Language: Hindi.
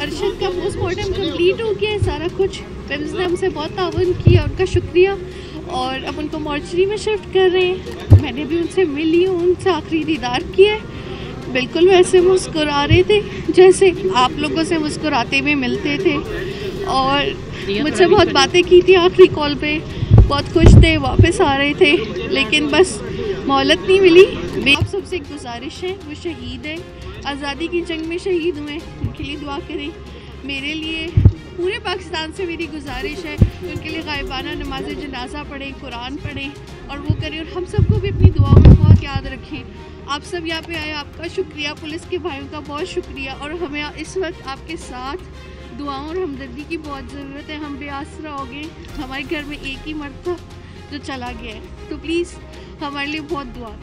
अरशद का पोस्टमार्टम कंप्लीट हो गया है, सारा कुछ पेम्स ने हमसे बहुत ताउन किया, उनका शुक्रिया। और अब उनको मॉर्चरी में शिफ्ट कर रहे हैं। मैंने भी उनसे मिली हूँ, उनसे आखिरी दीदार किया है। बिल्कुल वैसे मुस्कुरा रहे थे जैसे आप लोगों से मुस्कुराते हुए मिलते थे, और मुझसे बहुत बातें की थी आखिरी कॉल पे, बहुत खुश थे, वापस आ रहे थे, लेकिन बस मोहलत नहीं मिली। आप सबसे एक गुजारिश है, वो शहीद है, आज़ादी की जंग में शहीद हुए, उनके लिए दुआ करें। मेरे लिए पूरे पाकिस्तान से मेरी गुजारिश है कि उनके लिए गायबाना नमाज जनाजा पढ़ें, कुरान पढ़ें और वो करें, और हम सबको भी अपनी दुआओं में बहुत याद रखें। आप सब यहाँ पे आए, आपका शुक्रिया, पुलिस के भाइयों का बहुत शुक्रिया, और हमें इस वक्त आपके साथ दुआओं और हमदर्दी की बहुत ज़रूरत है। हम बेआसरा हो गए, हमारे घर में एक ही मर्द था जो चला गया है, तो प्लीज़ हमारे लिए बहुत दुआ।